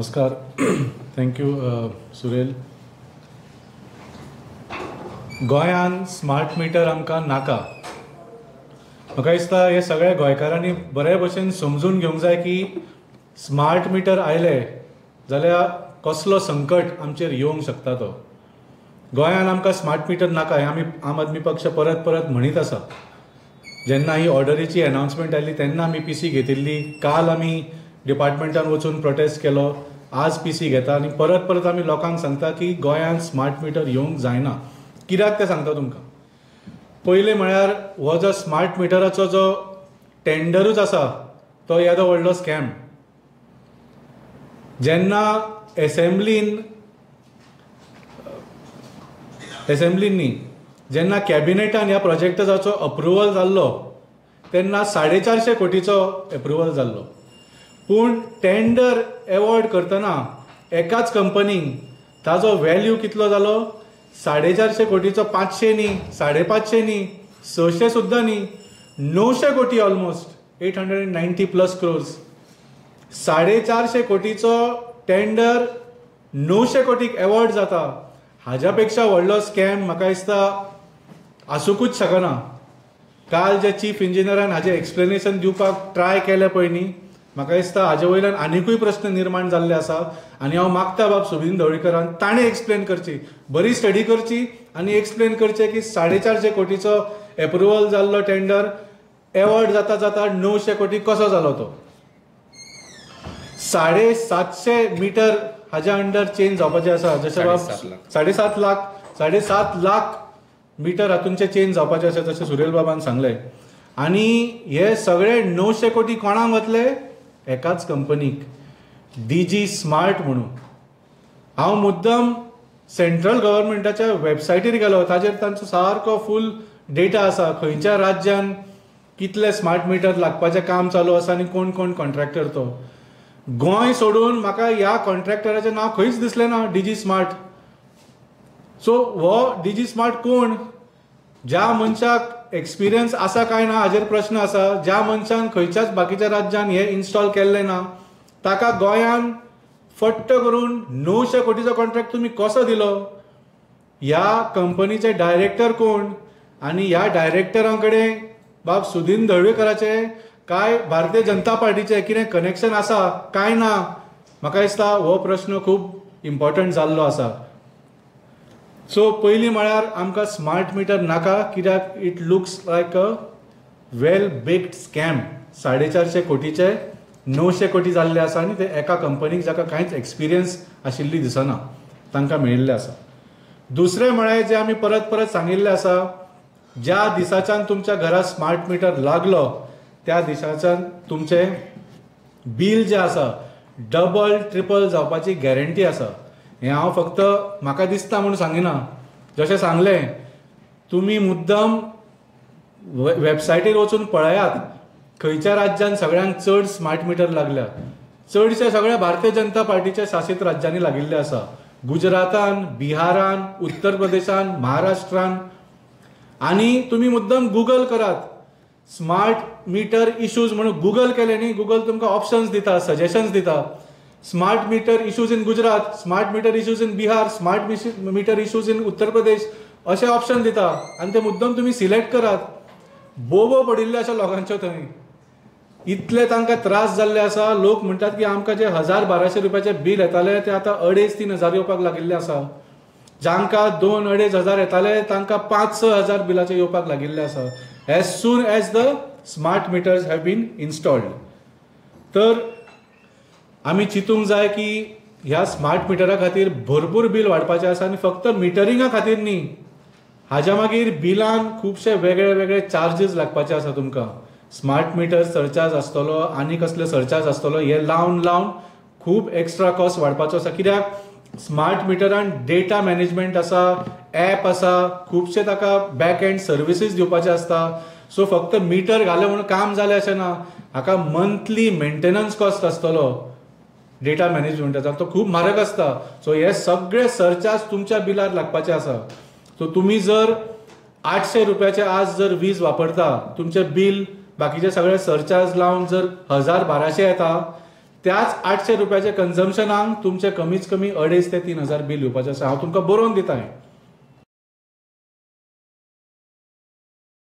नमस्कार. थँक्यू सुरेल. गोंयान स्मार्ट मिटर आमकां नाका. म्हाका दिसता हे सगळ्या गोंयकारांनी बरे भशेन समजून घेवंक जाय की स्मार्ट मिटर आयले जाल्यार कसलो संकट आमचेर येवंक शकता तो. गोंयान आमकां स्मार्ट मिटर नाका हें आमी आम आदमी पक्ष परत परत म्हणीत आसा. जेन्ना ही ऑर्डरीची अनाउन्समेंट आयली तेन्ना आमी पीसी घेतिल्ली. काल आमी डिपार्टमेंटान वचून प्रोटेस्ट केलो. आज पीसी घेता आनी परत परत आमी लोकांक सांगता की गोंयान स्मार्ट मिटर येवंक जायना. कित्याक तें सांगता तुमकां. पयलें म्हळ्यार हो जो स्मार्ट मिटराचो जो टेंडरूच आसा तो येदो व्हडलो स्कॅम. जेन्ना एसेंब्लीन जेन्ना कॅबिनेटान ह्या प्रोजेक्टाचो अप्रुवल जाल्लो तेन्ना 450 कोटीचो अप्रुवल जाल्लो. पूण टेंडर एवॉर्ड करतना एकाच कंपनीक ताजो व्हॅल्यू कितलो जालो 450 कोटीचो 500 न्ही 550 न्ही 600 सुद्दां न्ही 900 कोटी ऑलमोस्ट 890+ क्रोर्स. 450 कोटीचो टेंडर 900 कोटीक एवॉर्ड जाता. हाज्या पेक्षा व्हडलो स्कॅम म्हाका दिसता आसूंकूच शकना. काल जे चीफ इंजिनियरान हाजें एक्सप्लेनेशन दिवपाक ट्राय केलें पळय न्ही म्हाका दिसता हाजे वयल्यान आनिकूय प्रस्न निर्माण जाल्ले आसा. आनी हांव मागता बाब सुदीन ढवळीकरान ताणें एक्सप्लेन करची, बरी स्टडी करची आनी एक्सप्लेन करचें की 450 कोटीचो एप्रुवल जाल्लो टेंडर एवॉर्ड जाता जाता 900 कोटी कसो जालो तो. 750 मिटर हाज्या अंडर चेंज जावपाचे आसा. जशें बाब 7.5 लाख मिटर हातूंचे चेंज जावपाचे आसा जशें सुरेल बाबान सांगलें. आनी हे सगळे 900 कोटी कोणाक वतले एकाच कंपनीक डीजी स्मार्ट म्हणून. हांव मुद्दम सेंट्रल गव्हर्मेंटाच्या वेबसायटीर गेलो. ताजेर तांचो सारको फूल डेटा आसा. खंयच्या राज्यान कितले स्मार्ट मिटर लागपाचें काम चालू आसा आनी कोण कोण कॉन्ट्रॅक्टर तो. गोंय सोडून म्हाका ह्या कॉन्ट्रॅक्टराचें नांव खंयच दिसलें ना डीजी स्मार्ट. सो हो डीजी स्मार्ट कोण. ज्या मनशाक एक्सपिरियन्स आसा काय ना हाजेर प्रश्न आसा. ज्या मनशान खंयच्याच बाकीच्या राज्यान हे इन्स्टॉल केल्लें ना ताका गोंयान फट्ट करून 900 कोटीचो कॉन्ट्रॅक्ट तुमी कसो दिलो. ह्या कंपनीचे डायरेक्टर कोण आनी ह्या डायरेक्टरा कडेन बाब सुदीन ढवळीकराचे काय भारतीय जनता पार्टीचे कितें कनेक्शन आसा काय ना. म्हाका दिसता हो प्रश्न खूब इम्पॉर्टंट जाल्लो आसा. सो पयलीं म्हळ्यार आमकां स्मार्ट मिटर नाका कित्याक it looks like a well baked scam. 450 कोटीचे 900 कोटी जाल्ले आसा आनी ते एका कंपनीक जाका कांयच एक्सपिरियन्स आशिल्ली दिसना तांकां मेळिल्ले आसा. दुसरें म्हळ्यार जे आमी परत परत सांगिल्लें आसा ज्या दिसाच्यान तुमच्या घरा स्मार्ट मिटर लागलो त्या दिसाच्यान तुमचें बील जें आसा डबल ट्रिपल जावपाची गॅरंटी आसा. हें हांव फक्त म्हाका दिसता म्हणून सांगिना. जशें सांगलें तुमी मुद्दम वेबसायटीर वचून पळयात खंयच्या राज्यान सगळ्यांत चड स्मार्ट मिटर लागल्या. चडशे सगळे भारतीय जनता पार्टीच्या शासीत राज्यांनी लागिल्ले आसा. गुजरातान, बिहारान, उत्तर प्रदेशान, महाराष्ट्रान. आनी तुमी मुद्दम गुगल करात स्मार्ट मिटर इश्यूज म्हणून गुगल केलें न्ही गुगल तुमकां ऑप्शन्स दिता, सजेशन्स दिता. Smart meter issues in Gujarat, smart meter issues in Bihar, smart meter issues in Uttar Pradesh अशें ऑप्शन दिता आनी ते मुद्दम तुमी सिलेक्ट करात. बोबो पडिल्ले अशा लोकांच्यो थंय इतले तांकां त्रास जाल्ले आसा. लोक म्हणटात की आमकां जे 1000-1200 रुपयाचे बील येताले ते आतां 2,500-3,000 हजार येवपाक लागिल्ले आसा. जांकां 2,000-2,500 हजार येताले तांकां 5,000-6,000 हजार बिलाचे येवपाक लागिल्ले आसा as soon as the smart meters have been installed. तर आमी चिंतूंक जाय की ह्या स्मार्ट मिटरा खातीर भरपूर बील वाडपाचें आसा आनी फक्त मिटरिंगा खातीर न्ही हाज्या मागीर बिलान खुबशे वेगळे वेगळे चार्जीस लागपाचे आसा तुमकां. स्मार्ट मिटर सरचार्ज आसतलो आनी कसले सरचार्ज आसतलो हे लावन लावन खूब एक्स्ट्रा कॉस्ट वाडपाचो आसा. कित्याक स्मार्ट मिटरान डेटा मॅनेजमेंट आसा, ॲप आसा, खुबशे ताका बॅक एंड सर्विसीस दिवपाचे आसता. सो फक्त मिटर घालें म्हणून काम जालें अशें ना. हाका मंथली मेंटेनन्स कॉस्ट आसतलो डेटा मॅनेजमेंटाचा तो खूब म्हारग आसता. सो हे सगळे सरचार्ज तुमच्या बिलार लागपाचे आसा. सो तुमी जर 800 रुपयाचे आज जर वीज वापरता तुमचे बील बाकीचे सगळे सरचार्ज लावन जर 1000-1200 येता त्याच 800 रुपयाच्या कन्झम्पशनाक तुमचे कमीच कमी 2.5 ते 3,000 बील येवपाचें आसा. हांव तुमकां बरोवन दिता हें.